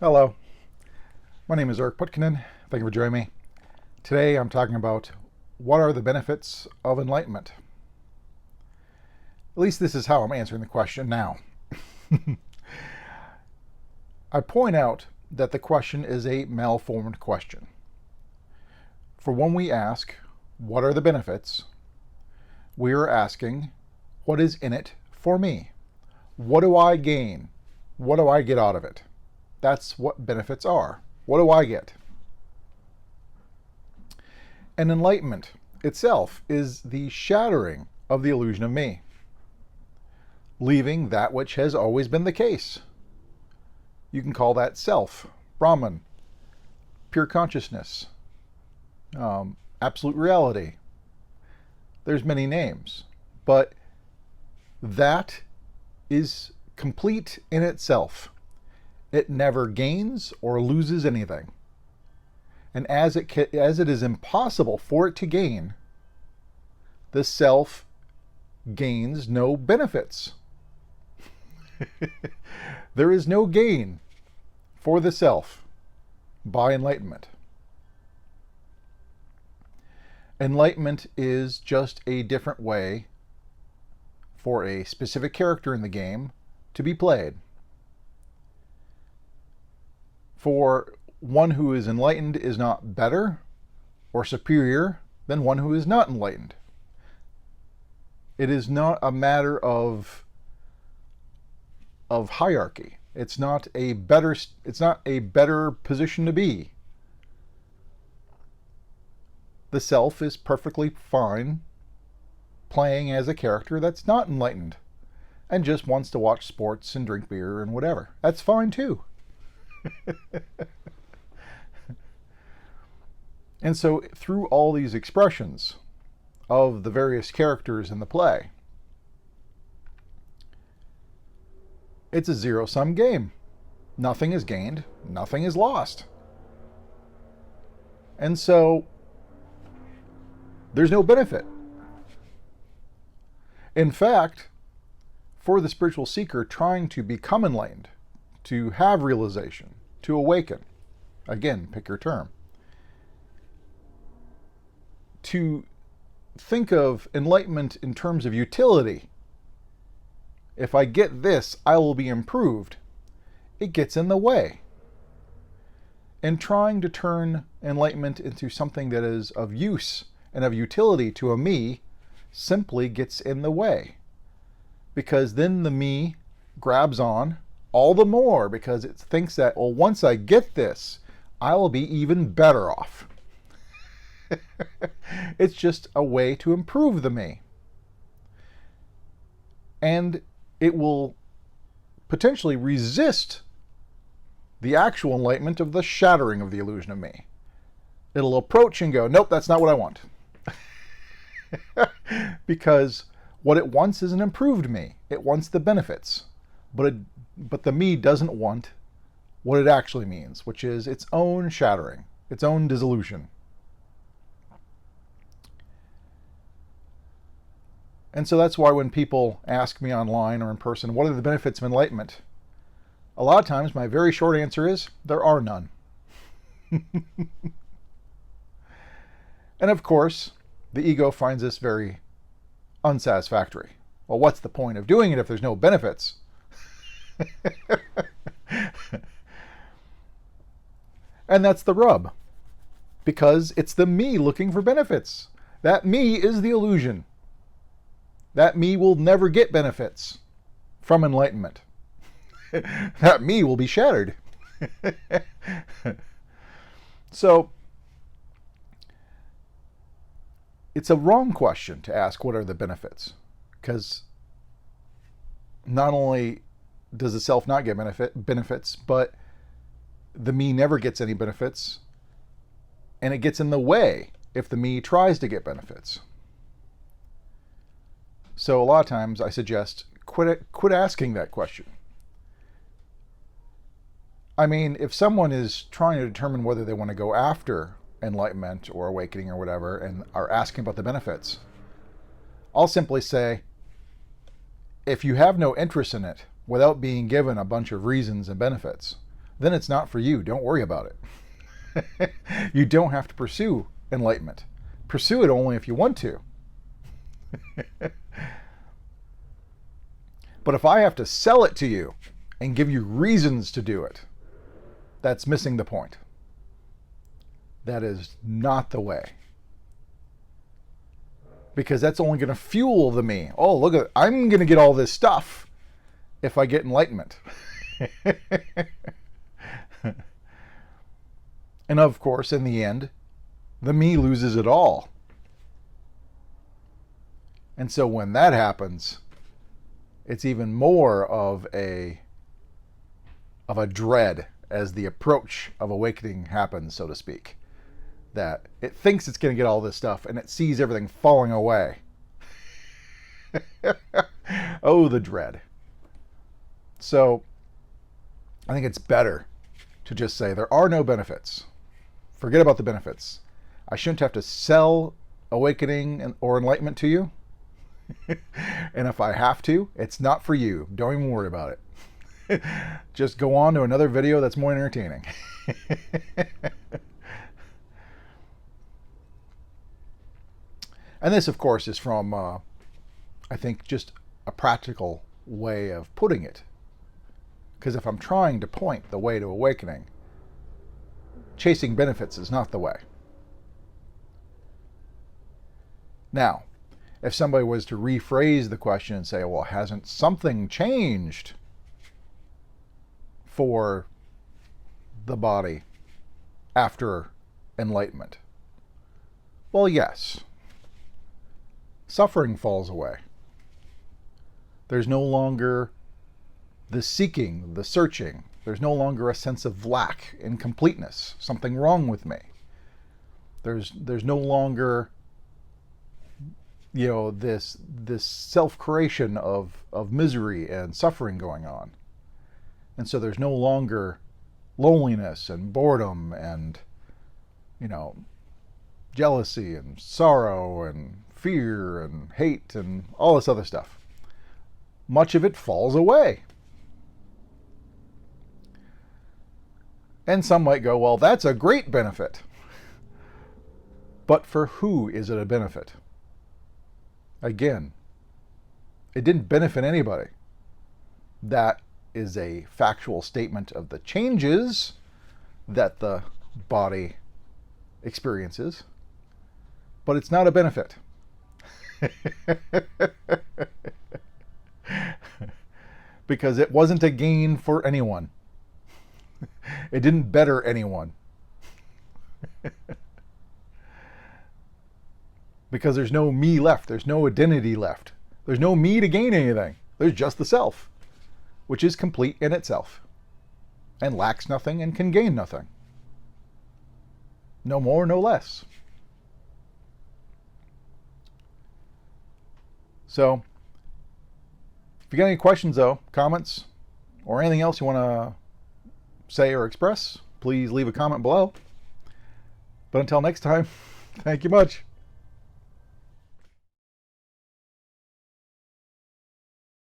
Hello, my name is Putkonen. Thank you for joining me. Today I'm talking about what are the benefits of enlightenment. At least this is how I'm answering the question now. I point out that the question is a malformed question. For when we ask, what are the benefits, we are asking, what is in it for me? What do I gain? What do I get out of it? That's what benefits are. What do I get? And enlightenment itself is the shattering of the illusion of me, leaving that which has always been the case. You can call that self, Brahman, pure consciousness, absolute reality. There's many names, but that is complete in itself. It never gains or loses anything. And as it is impossible for it to gain, the self gains no benefits. There is no gain for the self by enlightenment. Enlightenment is just a different way for a specific character in the game to be played. For one who is enlightened is not better or superior than one who is not enlightened. It is not a matter of hierarchy. It's not a better position to be. The self is perfectly fine playing as a character that's not enlightened and just wants to watch sports and drink beer and whatever. That's fine too. And so through all these expressions of the various characters in the play, it's a zero-sum game. Nothing is gained, nothing is lost. And so there's no benefit. In fact, for the spiritual seeker trying to become enlightened, to have realization, to awaken, again, pick your term, to think of enlightenment in terms of utility. If I get this, I will be improved. It gets in the way. And trying to turn enlightenment into something that is of use and of utility to a me simply gets in the way. Because then the me grabs on all the more because it thinks that, well, once I get this, I will be even better off. It's just a way to improve the me. And it will potentially resist the actual enlightenment of the shattering of the illusion of me. It'll approach and go, nope, that's not what I want. Because what it wants is an improved me. It wants the benefits. But the me doesn't want what it actually means, which is its own shattering, its own dissolution. And so that's why when people ask me online or in person, what are the benefits of enlightenment? A lot of times my very short answer is, there are none. And of course, the ego finds this very unsatisfactory. Well, what's the point of doing it if there's no benefits? And that's the rub. Because it's the me looking for benefits. That me is the illusion. That me will never get benefits from enlightenment. That me will be shattered. So, it's a wrong question to ask what are the benefits. Because not only does the self not get benefits, but the me never gets any benefits, and it gets in the way if the me tries to get benefits. So a lot of times I suggest quit asking that question. I mean, if someone is trying to determine whether they want to go after enlightenment or awakening or whatever and are asking about the benefits, I'll simply say, if you have no interest in it without being given a bunch of reasons and benefits, then it's not for you. Don't worry about it. You don't have to pursue enlightenment. Pursue it only if you want to. But if I have to sell it to you and give you reasons to do it, that's missing the point. That is not the way. Because that's only going to fuel the me. Oh, look at, I'm going to get all this stuff if I get enlightenment. And of course, in the end, the me loses it all. And so when that happens, it's even more of a dread as the approach of awakening happens, so to speak. That it thinks it's going to get all this stuff and it sees everything falling away. Oh, the dread. So I think it's better to just say there are no benefits. Forget about the benefits. I shouldn't have to sell awakening or enlightenment to you. And if I have to, it's not for you. Don't even worry about it. Just go on to another video that's more entertaining. And this, of course, is from, I think, just a practical way of putting it. Because if I'm trying to point the way to awakening, chasing benefits is not the way. Now, if somebody was to rephrase the question and say, well, hasn't something changed for the body after enlightenment? Well, yes. Suffering falls away. There's no longer the seeking, the searching. There's no longer a sense of lack, incompleteness, something wrong with me. There's no longer, this self-creation of misery and suffering going on. And so there's no longer loneliness and boredom and, jealousy and sorrow and fear and hate and all this other stuff. Much of it falls away. And some might go, well, that's a great benefit. But for who is it a benefit? Again, it didn't benefit anybody. That is a factual statement of the changes that the body experiences, but it's not a benefit. Because it wasn't a gain for anyone. It didn't better anyone. Because there's no me left. There's no identity left. There's no me to gain anything. There's just the self, which is complete in itself and lacks nothing and can gain nothing. No more, no less. So, if you got any questions, though, comments, or anything else you want to say or express, please leave a comment below. But until next time, thank you much.